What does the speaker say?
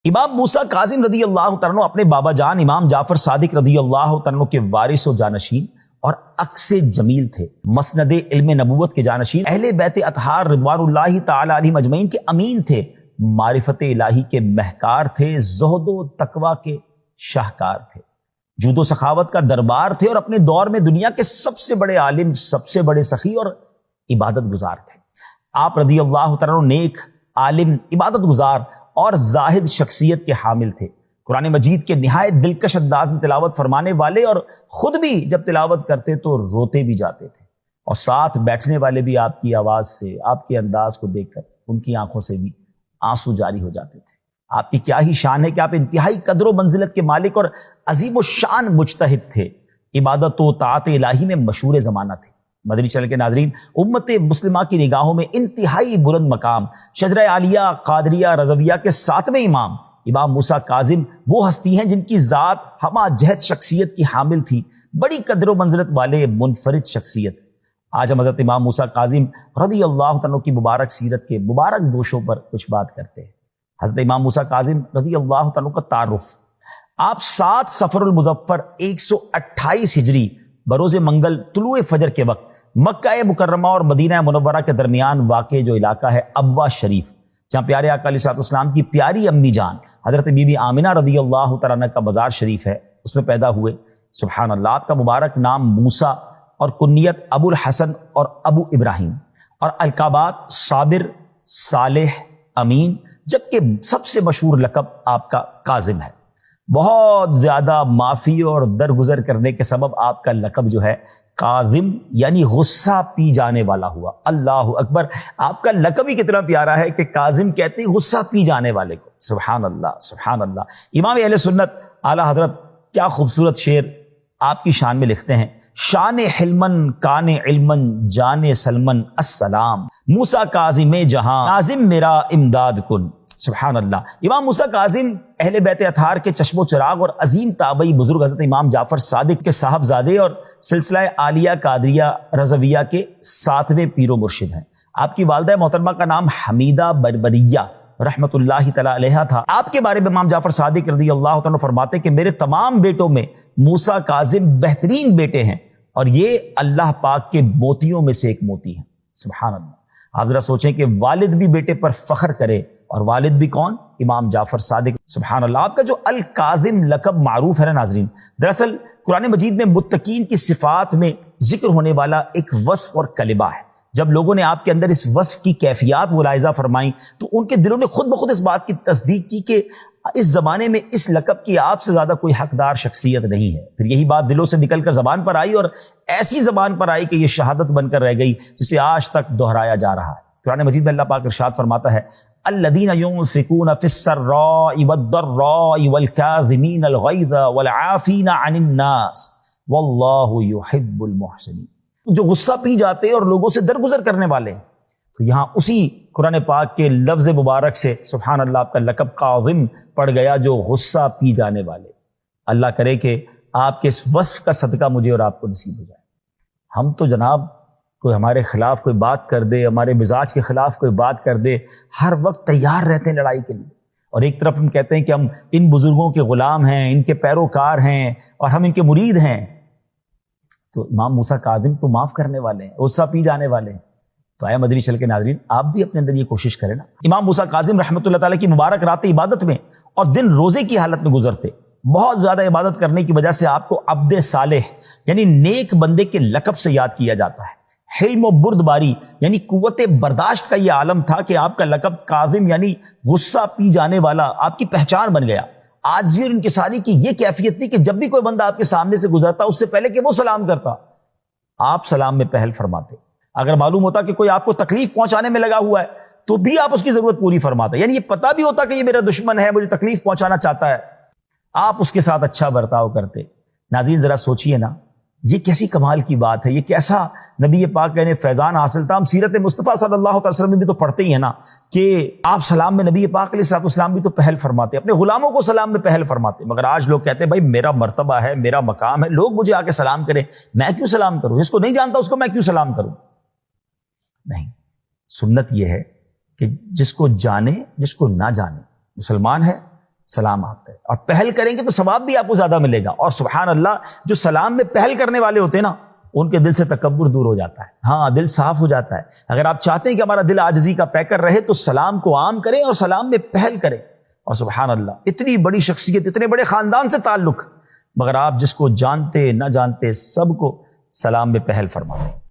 امام موسیٰ کاظم رضی اللہ تعالیٰ عنہ اپنے بابا جان امام جعفر صادق رضی اللہ تعالیٰ عنہ کے وارث و جانشین اور عکس جمیل تھے، مسند علم نبوت کے جانشین، اہل بیت اطہار رضوان اللہ تعالی علیہم اجمعین کے امین تھے، معرفت الہی کے مہکار تھے، زہد و تقوی کے شاہکار تھے، جود و سخاوت کا دربار تھے، اور اپنے دور میں دنیا کے سب سے بڑے عالم، سب سے بڑے سخی اور عبادت گزار تھے۔ آپ رضی اللہ تعالیٰ عنہ نیک، عالم، عبادت گزار اور زاہد شخصیت کے حامل تھے، قرآن مجید کے نہایت دلکش انداز میں تلاوت فرمانے والے، اور خود بھی جب تلاوت کرتے تو روتے بھی جاتے تھے، اور ساتھ بیٹھنے والے بھی آپ کی آواز سے، آپ کے انداز کو دیکھ کر ان کی آنکھوں سے بھی آنسو جاری ہو جاتے تھے۔ آپ کی کیا ہی شان ہے کہ آپ انتہائی قدر و منزلت کے مالک اور عظیم و شان مجتہد تھے، عبادت و طاعت الہی میں مشہور زمانہ تھے۔ مدنی چینل کے ناظرین، امت مسلمہ کی نگاہوں میں انتہائی بلند مقام، شجرہ عالیہ قادریہ رضویہ کے 7ویں امام موسیٰ کاظم وہ ہستی ہیں جن کی ذات ہمہ جہت شخصیت کی حامل تھی، بڑی قدر و منزلت والے منفرد شخصیت۔ آج ہم حضرت امام موسیٰ کاظم رضی اللہ عنہ کی مبارک سیرت کے مبارک گوشوں پر کچھ بات کرتے ہیں۔ حضرت امام موسیٰ کاظم رضی اللہ عنہ کا تعارف۔ آپ 7 صفر المظفر 128 ہجری بروز منگل طلوع فجر کے وقت مکہ مکرمہ اور مدینہ منورہ کے درمیان واقع جو علاقہ ہے ابوا شریف، جہاں پیارے آقا علیہ السلام کی پیاری امی جان حضرت بی بی آمنہ رضی اللہ تعالیٰ عنہ کا مزار شریف ہے، اس میں پیدا ہوئے۔ سبحان اللہ، آپ کا مبارک نام موسیٰ اور کنیت ابو الحسن اور ابو ابراہیم، اور القابات صابر، صالح، امین، جبکہ سب سے مشہور لقب آپ کا کاظم ہے۔ بہت زیادہ معافی اور درگزر کرنے کے سبب آپ کا لقب جو ہے کاظم یعنی غصہ پی جانے والا ہوا۔ اللہ اکبر، آپ کا لقب ہی کتنا پیارا ہے کہ کاظم کہتے ہیں غصہ پی جانے والے کو۔ سبحان اللہ، سبحان اللہ۔ امام اہل سنت اعلیٰ حضرت کیا خوبصورت شعر آپ کی شان میں لکھتے ہیں: شان حلمن کان علمن جان سلمن السلام، موسیٰ کاظم جہاں ناظم میرا امداد کن۔ سبحان اللہ۔ امام موسیٰ کاظم اہل بیت اطہار کے چشم و چراغ اور عظیم تابعی بزرگ حضرت امام جعفر صادق کے صاحبزادے اور سلسلہ عالیہ قادریہ رضویہ کے 7ویں پیر و مرشد ہیں۔ آپ کی والدہ محترمہ کا نام حمیدہ بربریہ رحمت اللہ تعالی علیہا تھا۔ آپ کے بارے میں امام جعفر صادق رضی اللہ تعالیٰ فرماتے کہ میرے تمام بیٹوں میں موسیٰ کاظم بہترین بیٹے ہیں، اور یہ اللہ پاک کے موتیوں میں سے ایک موتی ہیں۔ سبحان اللہ۔ آپ ذرا سوچیں کہ والد بھی بیٹے پر فخر کرے، اور والد بھی کون؟ امام جعفر صادق۔ سبحان اللہ۔ آپ کا جو الکاظم لقب معروف ہے نا ناظرین، دراصل قرآن مجید میں متقین کی صفات میں ذکر ہونے والا ایک وصف اور کلمہ ہے۔ جب لوگوں نے آپ کے اندر اس وصف کی کیفیات ملاحظہ فرمائیں تو ان کے دلوں نے خود بخود اس بات کی تصدیق کی کہ اس زمانے میں اس لقب کی آپ سے زیادہ کوئی حقدار شخصیت نہیں ہے۔ پھر یہی بات دلوں سے نکل کر زبان پر آئی، اور ایسی زبان پر آئی کہ یہ شہادت بن کر رہ گئی جسے آج تک دہرایا جا رہا ہے۔ قرآن مجید میں اللہ پاک ارشاد فرماتا ہے: الذین ينفقون فی السراء والضراء والکاظمین الغیظ والعافین عن الناس واللہ یحب المحسنین، جو غصہ پی جاتے ہیں اور لوگوں سے درگزر کرنے والے ہیں۔ تو یہاں اسی قرآن پاک کے لفظ مبارک سے سبحان اللہ آپ کا لقب کاظم پڑ گیا، جو غصہ پی جانے والے۔ اللہ کرے کہ آپ کے اس وصف کا صدقہ مجھے اور آپ کو نصیب ہو جائے۔ ہم تو جناب کوئی ہمارے خلاف کوئی بات کر دے، ہمارے مزاج کے خلاف کوئی بات کر دے، ہر وقت تیار رہتے ہیں لڑائی کے لیے، اور ایک طرف ہم کہتے ہیں کہ ہم ان بزرگوں کے غلام ہیں، ان کے پیروکار ہیں، اور ہم ان کے مرید ہیں۔ تو امام موسیٰ کاظم تو معاف کرنے والے ہیں، غصہ پی جانے والے ہیں۔ تو آیا مدنی چل کے ناظرین، آپ بھی اپنے اندر یہ کوشش کریں نا۔ امام موسیٰ کاظم رحمۃ اللہ تعالیٰ کی مبارک رات عبادت میں اور دن روزے کی حالت میں گزرتے۔ بہت زیادہ عبادت کرنے کی وجہ سے آپ کو عبد صالح یعنی نیک بندے کے لقب سے یاد کیا جاتا ہے۔ حلم و بردباری یعنی قوت برداشت کا یہ عالم تھا کہ آپ کا لقب کاظم یعنی غصہ پی جانے والا آپ کی پہچان بن گیا۔ عاجزی اور انکساری کی یہ کیفیت تھی کہ جب بھی کوئی بندہ آپ کے سامنے سے گزرتا اس سے پہلے کہ وہ سلام کرتا، آپ سلام میں پہل فرماتے۔ اگر معلوم ہوتا کہ کوئی آپ کو تکلیف پہنچانے میں لگا ہوا ہے تو بھی آپ اس کی ضرورت پوری فرماتے، یعنی یہ پتہ بھی ہوتا کہ یہ میرا دشمن ہے، مجھے تکلیف پہنچانا چاہتا ہے، آپ اس کے ساتھ اچھا برتاؤ کرتے۔ ناظرین ذرا سوچئے نا، یہ کیسی کمال کی بات ہے، یہ کیسا نبی پاک نے فیضان حاصل تھا۔ ہم سیرت مصطفیٰ صلی اللہ علیہ وسلم میں بھی تو پڑھتے ہی ہیں نا کہ آپ سلام میں نبی پاک علیہ السلام بھی تو پہل فرماتے، اپنے غلاموں کو سلام میں پہل فرماتے۔ مگر آج لوگ کہتے ہیں بھائی میرا مرتبہ ہے، میرا مقام ہے، لوگ مجھے آ کے سلام کریں، میں کیوں سلام کروں؟ جس کو نہیں جانتا اس کو میں کیوں سلام کروں؟ نہیں، سنت یہ ہے کہ جس کو جانے جس کو نہ جانے، مسلمان ہے سلام آپ کریں، اور پہل کریں گے تو ثواب بھی آپ کو زیادہ ملے گا۔ اور سبحان اللہ، جو سلام میں پہل کرنے والے ہوتے ہیں نا، ان کے دل سے تکبر دور ہو جاتا ہے، ہاں دل صاف ہو جاتا ہے۔ اگر آپ چاہتے ہیں کہ ہمارا دل عاجزی کا پیکر رہے تو سلام کو عام کریں اور سلام میں پہل کریں۔ اور سبحان اللہ، اتنی بڑی شخصیت، اتنے بڑے خاندان سے تعلق، مگر آپ جس کو جانتے نہ جانتے سب کو سلام میں پہل فرماتے ہیں۔